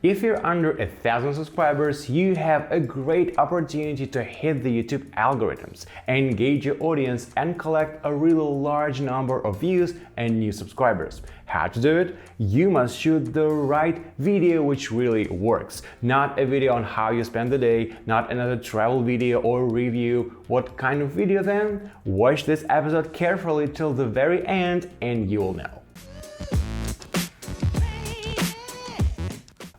If you're under 1,000 subscribers, you have a great opportunity to hit the YouTube algorithms, engage your audience, and collect a really large number of views and new subscribers. How to do it? You must shoot the right video which really works. Not a video on how you spend the day, not another travel video or review. What kind of video then? Watch this episode carefully till the very end and you'll know.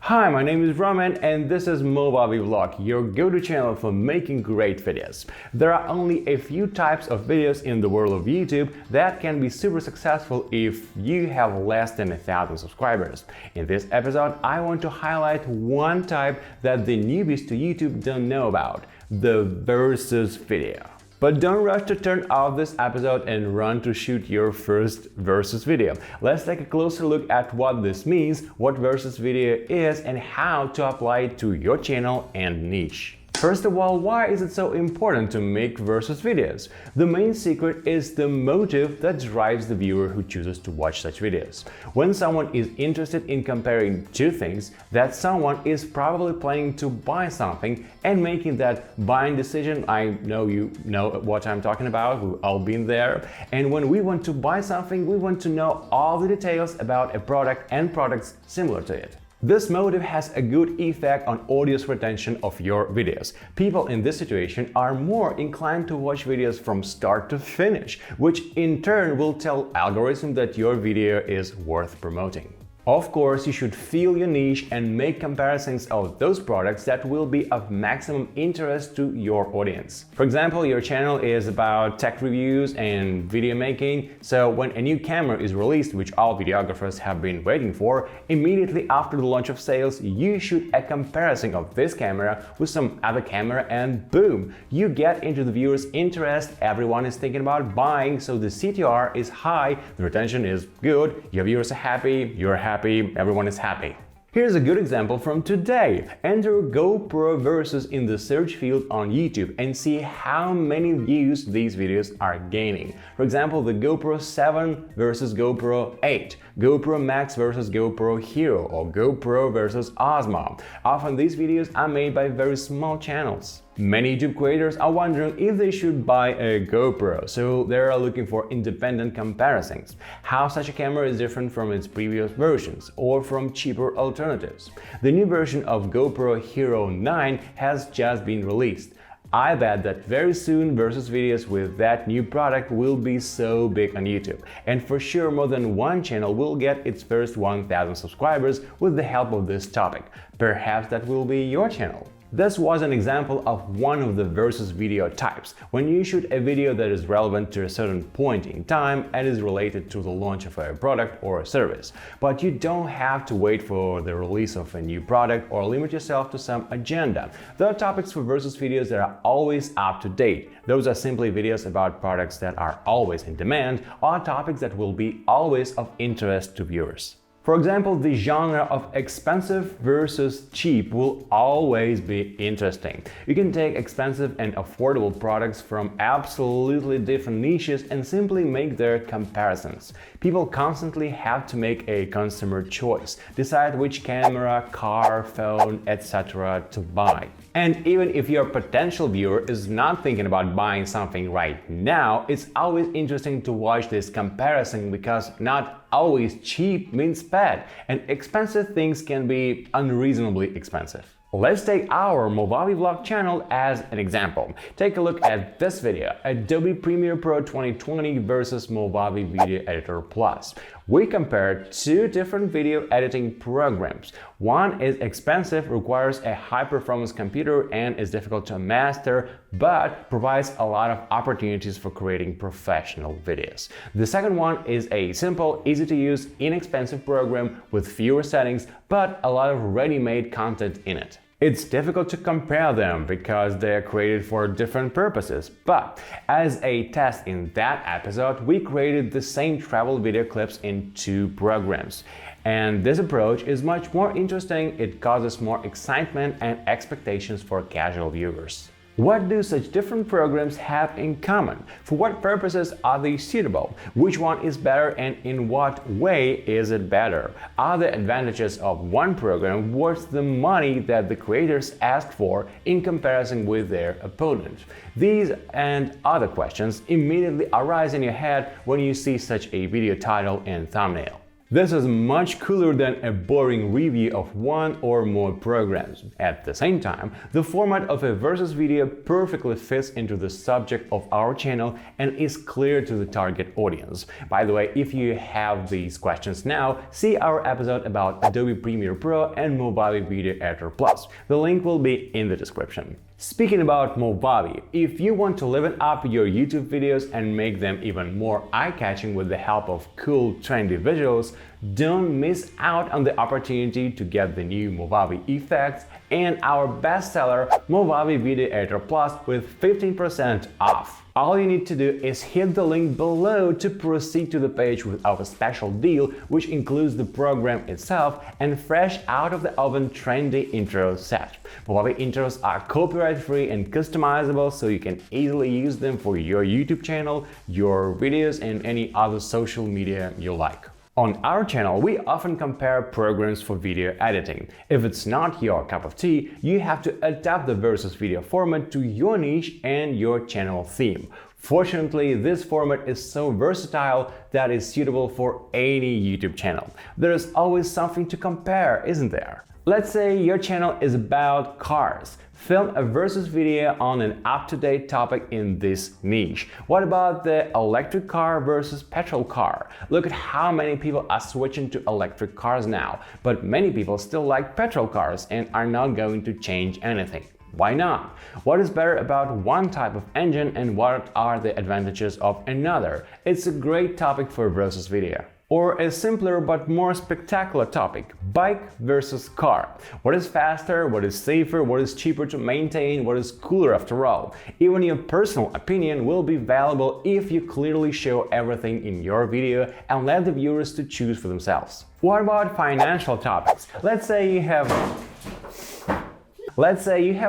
Hi, my name is Roman and this is Movavi Vlog, your go-to channel for making great videos. There are only a few types of videos in the world of YouTube that can be super successful if you have less than 1,000 subscribers. In this episode, I want to highlight one type that the newbies to YouTube don't know about, the versus video. But don't rush to turn off this episode and run to shoot your first versus video. Let's take a closer look at what this means, what versus video is, and how to apply it to your channel and niche. First of all, why is it so important to make versus videos? The main secret is the motive that drives the viewer who chooses to watch such videos. When someone is interested in comparing two things, that someone is probably planning to buy something and making that buying decision. I know you know what I'm talking about, we've all been there. And when we want to buy something, we want to know all the details about a product and products similar to it. This motive has a good effect on audience retention of your videos. People in this situation are more inclined to watch videos from start to finish, which in turn will tell algorithm that your video is worth promoting. Of course, you should feel your niche and make comparisons of those products that will be of maximum interest to your audience. For example, your channel is about tech reviews and video making, so when a new camera is released, which all videographers have been waiting for, immediately after the launch of sales, you shoot a comparison of this camera with some other camera and boom, you get into the viewer's interest, everyone is thinking about buying, so the CTR is high, the retention is good, your viewers are happy, you're happy, everyone is happy. Here's a good example from today. Enter GoPro versus in the search field on YouTube and see how many views these videos are gaining. For example, the GoPro 7 versus GoPro 8, GoPro Max versus GoPro Hero, or GoPro versus Osmo. Often these videos are made by very small channels. Many YouTube creators are wondering if they should buy a GoPro, so they are looking for independent comparisons. How such a camera is different from its previous versions, or from cheaper alternatives. The new version of GoPro Hero 9 has just been released. I bet that very soon versus videos with that new product will be so big on YouTube. And for sure more than one channel will get its first 1,000 subscribers with the help of this topic. Perhaps that will be your channel. This was an example of one of the versus video types, when you shoot a video that is relevant to a certain point in time and is related to the launch of a product or a service. But you don't have to wait for the release of a new product or limit yourself to some agenda. There are topics for versus videos that are always up to date. Those are simply videos about products that are always in demand or topics that will be always of interest to viewers. For example, the genre of expensive versus cheap will always be interesting. You can take expensive and affordable products from absolutely different niches and simply make their comparisons. People constantly have to make a consumer choice, decide which camera, car, phone, etc. to buy. And even if your potential viewer is not thinking about buying something right now, it's always interesting to watch this comparison because not always cheap means bad, and expensive things can be unreasonably expensive. Let's take our Movavi Vlog channel as an example. Take a look at this video, Adobe Premiere Pro 2020 versus Movavi Video Editor Plus. We compared two different video editing programs. One is expensive, requires a high-performance computer and is difficult to master, but provides a lot of opportunities for creating professional videos. The second one is a simple, easy-to-use, inexpensive program with fewer settings, but a lot of ready-made content in it. It's difficult to compare them because they are created for different purposes, but as a test in that episode, we created the same travel video clips in two programs. And this approach is much more interesting, it causes more excitement and expectations for casual viewers. What do such different programs have in common? For what purposes are they suitable? Which one is better and in what way is it better? Are the advantages of one program worth the money that the creators ask for in comparison with their opponent? These and other questions immediately arise in your head when you see such a video title and thumbnail. This is much cooler than a boring review of one or more programs. At the same time, the format of a versus video perfectly fits into the subject of our channel and is clear to the target audience. By the way, if you have these questions now, see our episode about Adobe Premiere Pro and Movavi Video Editor Plus. The link will be in the description. Speaking about Movavi, if you want to liven up your YouTube videos and make them even more eye-catching with the help of cool, trendy visuals, don't miss out on the opportunity to get the new Movavi effects and our bestseller Movavi Video Editor Plus with 15% off. All you need to do is hit the link below to proceed to the page with our special deal, which includes the program itself and fresh out of the oven trendy intro set. Movavi intros are copyright-free and customizable, so you can easily use them for your YouTube channel, your videos, and any other social media you like. On our channel, we often compare programs for video editing. If it's not your cup of tea, you have to adapt the versus video format to your niche and your channel theme. Fortunately, this format is so versatile that it's suitable for any YouTube channel. There is always something to compare, isn't there? Let's say your channel is about cars. Film a versus video on an up-to-date topic in this niche. What about the electric car versus petrol car? Look at how many people are switching to electric cars now, but many people still like petrol cars and are not going to change anything. Why not? What is better about one type of engine and what are the advantages of another? It's a great topic for a versus video. Or a simpler but more spectacular topic, bike versus car. What is faster, what is safer, what is cheaper to maintain, what is cooler after all? Even your personal opinion will be valuable if you clearly show everything in your video and let the viewers to choose for themselves. What about financial topics? Let's say you have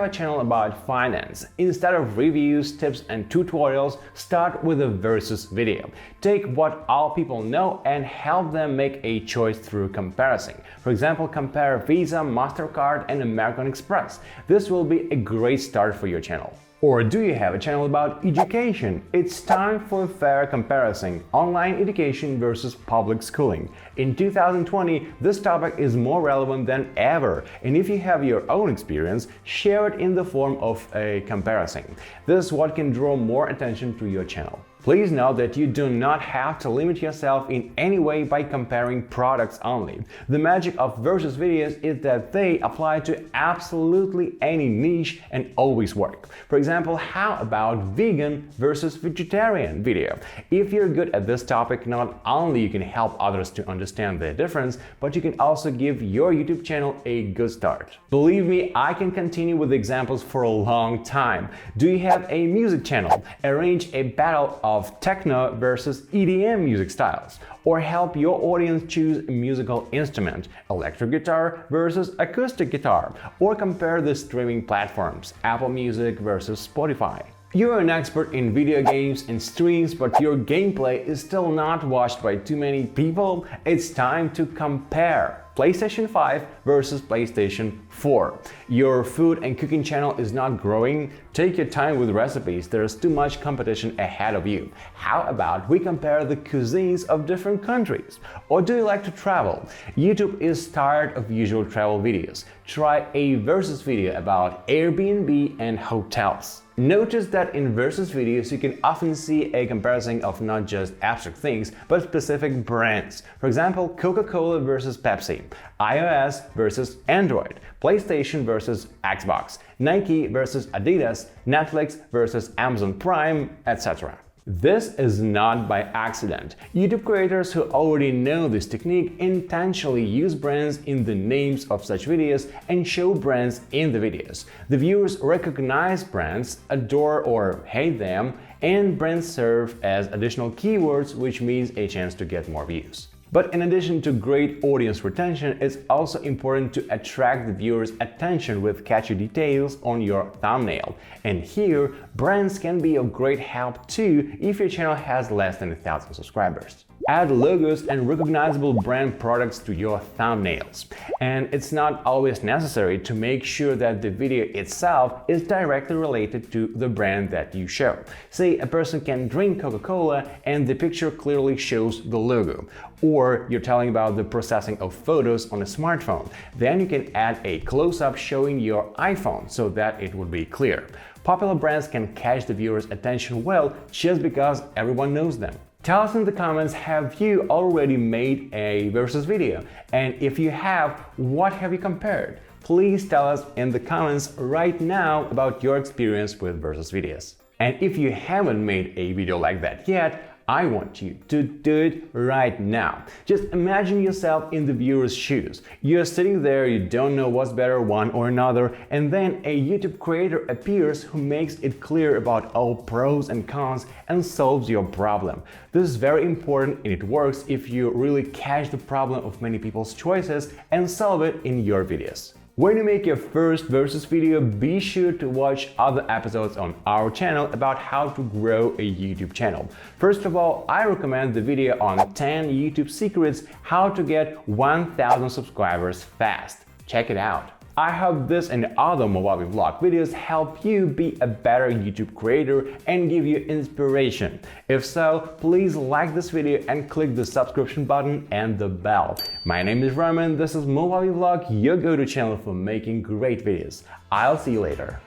a channel about finance. Instead of reviews, tips, and tutorials, start with a versus video. Take what all people know and help them make a choice through comparison. For example, compare Visa, MasterCard, and American Express. This will be a great start for your channel. Or do you have a channel about education? It's time for a fair comparison, online education versus public schooling. In 2020, this topic is more relevant than ever, and if you have your own experience, share it in the form of a comparison. This is what can draw more attention to your channel. Please note that you do not have to limit yourself in any way by comparing products only. The magic of versus videos is that they apply to absolutely any niche and always work. For example, how about vegan versus vegetarian video? If you're good at this topic, not only you can help others to understand the difference, but you can also give your YouTube channel a good start. Believe me, I can continue with examples for a long time. Do you have a music channel? Arrange a battle of techno versus EDM music styles, or help your audience choose a musical instrument, electric guitar versus acoustic guitar, or compare the streaming platforms, Apple Music versus Spotify. You're an expert in video games and streams, but your gameplay is still not watched by too many people. It's time to compare. PlayStation 5 versus PlayStation 4. Your food and cooking channel is not growing? Take your time with recipes, there's too much competition ahead of you. How about we compare the cuisines of different countries? Or do you like to travel? YouTube is tired of usual travel videos. Try a versus video about Airbnb and hotels. Notice that in versus videos you can often see a comparison of not just abstract things, but specific brands. For example, Coca-Cola versus Pepsi, iOS versus Android, PlayStation versus Xbox, Nike versus Adidas, Netflix versus Amazon Prime, etc. This is not by accident. YouTube creators who already know this technique intentionally use brands in the names of such videos and show brands in the videos. The viewers recognize brands, adore or hate them, and brands serve as additional keywords, which means a chance to get more views. But in addition to great audience retention, it's also important to attract the viewer's attention with catchy details on your thumbnail. And here, brands can be of great help too if your channel has less than 1,000 subscribers. Add logos and recognizable brand products to your thumbnails. And it's not always necessary to make sure that the video itself is directly related to the brand that you show. Say a person can drink Coca-Cola and the picture clearly shows the logo. Or you're telling about the processing of photos on a smartphone. Then you can add a close-up showing your iPhone so that it would be clear. Popular brands can catch the viewer's attention well just because everyone knows them. Tell us in the comments, have you already made a versus video? And if you have, what have you compared? Please tell us in the comments right now about your experience with versus videos. And if you haven't made a video like that yet, I want you to do it right now. Just imagine yourself in the viewer's shoes. You're sitting there, you don't know what's better, one or another, and then a YouTube creator appears who makes it clear about all pros and cons and solves your problem. This is very important and it works if you really catch the problem of many people's choices and solve it in your videos. When you make your first versus video, be sure to watch other episodes on our channel about how to grow a YouTube channel. First of all, I recommend the video on 10 YouTube secrets how to get 1,000 subscribers fast. Check it out. I hope this and other Movavi vlog videos help you be a better YouTube creator and give you inspiration. If so, please like this video and click the subscription button and the bell. My name is Roman, this is Movavi vlog, your go-to channel for making great videos. I'll see you later.